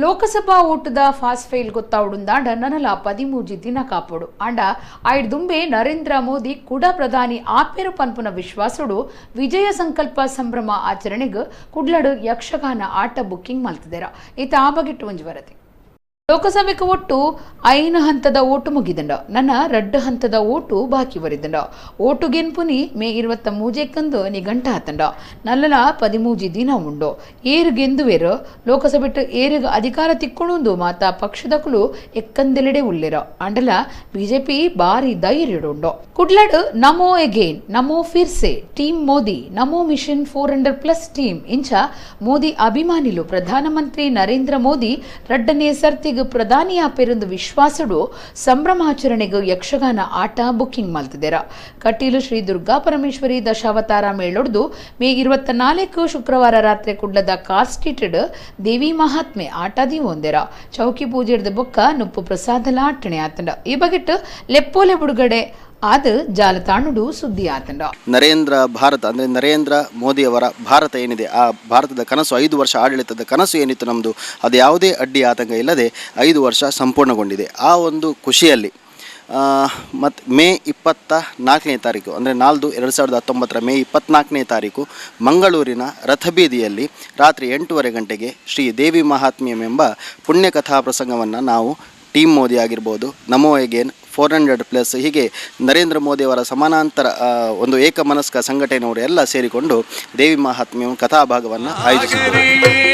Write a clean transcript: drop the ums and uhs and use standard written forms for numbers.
ಲೋಕಸಭಾ ಓಟದ fast file ಗೊತ್ತಾವುಡುಂದಾಂಡ ನನಲ 13 ದಿನ ಕಾಪೋಡು ಅಂಡ ಐಡ್ ದುಂಬೆ ನರೇಂದ್ರ ಮೋದಿ ಕೂಡ ಪ್ರಧಾನಿ ಆಪೇರು ಪನ್ಪುನ ವಿಶ್ವಾಸಡು ವಿಜಯ ಸಂಕಲ್ಪ ಸಂಭ್ರಮ ಆಚರಣೆಗೆ ಕುಡ್ಲಡು ಯಕ್ಷಗಾನ ಆಟ ಬುಕ್ಕಿಂಗ್ ಮಲ್ತಿದ್ದೇರ ಈತ ಆ ಬಗೆಟ್ಟು ಒಂಜಿ ವರದಿ. ಲೋಕಸಭೆಗೆ ಒಟ್ಟು 5 ಹಂತದ ಓಟು ಮುಗಿದಂಡ ನನ್ನ 2 ಹಂತದ ಓಟು ಬಾಕಿ ಬರಿದಂಡ ಓಟು ಗೆನ್ಪುನಿ ಮೇ 23 ನಿಗಂಟ ಹತ್ತಂಡ ನಲ್ಲಲ 13 ದಿನ ಉಂಡು ಏರು ಗೆಂದುವೇರು ಲೋಕಸಭೆಟ್ಟು ಏರಿಗೆ ಅಧಿಕಾರ ತಿಕ್ಕೊಂಡು ಮಾತ ಪಕ್ಷದಕುಲು ಎಕ್ಕಂದೆಲೆಡೆ ಉಳ್ಳೆರ ಅಂಡಲ ಬಿಜೆಪಿ ಬಾರಿ ಧೈರ್ಯಡುಂಡು ಕುಡ್ಲಡ್ ನಮೋ ಎಗೇನ್ ನಮೋ ಫಿರ್ಸೆ ಟೀಮ್ ಮೋದಿ ನಮೋ ಮಿಷನ್ 400+ ಟೀಮ್ ಇಂಚ ಮೋದಿ ಅಭಿಮಾನಿಲು ಪ್ರಧಾನಮಂತ್ರಿ ನರೇಂದ್ರ ಮೋದಿ 2ನೇ ಸರ್ತಿ ಪ್ರಧಾನಿ ಆಪೇರೊಂದು ವಿಶ್ವಾಸಡು ಸಂಭ್ರಮಾಚರಣೆಗೆ ಯಕ್ಷಗಾನ ಆಟ ಬುಕ್ಕಿಂಗ್ ಮಾಡ್ತಿದ್ದೇರ. ಕಟೀಲು ಶ್ರೀ ದುರ್ಗಾ ಪರಮೇಶ್ವರಿ ದಶಾವತಾರ ಮೇಳೊಡ್ದು ಮೇ 24 ಶುಕ್ರವಾರ ರಾತ್ರಿ ಕುಡ್ಲದ ಕಾರ್ ಸ್ಟ್ರೀಟೆಡ್ ದೇವಿ ಮಹಾತ್ಮೆ ಆಟದಿ ಒಂದೆರ ಚೌಕಿ ಪೂಜೆಡ್ದ ಬೊಕ್ಕ ನುಪ್ಪು ಪ್ರಸಾದಲ ಆಟಣೆ ಆತಂಡ ಈ ಬಗೆಟ್ ಲೆಪ್ಪೋಲೆ ಬಿಡುಗಡೆ ಆದ ಜಾಲತಾಣುಡು ಸುದ್ದಿ ಆತಂಡ. ನರೇಂದ್ರ ಮೋದಿಯವರ ಭಾರತ ಏನಿದೆ ಆ ಭಾರತದ ಕನಸು 5 ವರ್ಷ ಆಡಳಿತದ ಕನಸು ಏನಿತ್ತು ನಮ್ಮದು ಅದು ಯಾವುದೇ ಅಡ್ಡಿ ಆತಂಕ ಇಲ್ಲದೆ 5 ವರ್ಷ ಸಂಪೂರ್ಣಗೊಂಡಿದೆ. ಆ ಒಂದು ಖುಷಿಯಲ್ಲಿ ಮತ್ತು ಮೇ 24ನೇ ತಾರೀಕು ಅಂದರೆ 2019 ಮೇ 24ನೇ ತಾರೀಕು ಮಂಗಳೂರಿನ ರಥಬೀದಿಯಲ್ಲಿ ರಾತ್ರಿ 8:30 ಗಂಟೆಗೆ ಶ್ರೀ ದೇವಿ ಮಹಾತ್ಮ್ಯಂ ಎಂಬ ಪುಣ್ಯಕಥಾ ಪ್ರಸಂಗವನ್ನು ನಾವು ಟೀಮ್ ಮೋದಿ ಆಗಿರ್ಬೋದು, ನಮೋ ಎಗೇನ್ 400+ ಹೀಗೆ ನರೇಂದ್ರ ಮೋದಿಯವರ ಸಮಾನಾಂತರ ಒಂದು ಏಕಮನಸ್ಕ ಸಂಘಟನೆಯವರು ಎಲ್ಲ ಸೇರಿಕೊಂಡು ದೇವಿ ಮಹಾತ್ಮ್ಯ ಕಥಾಭಾಗವನ್ನು ಆಯೋಜಿಸಿದರು.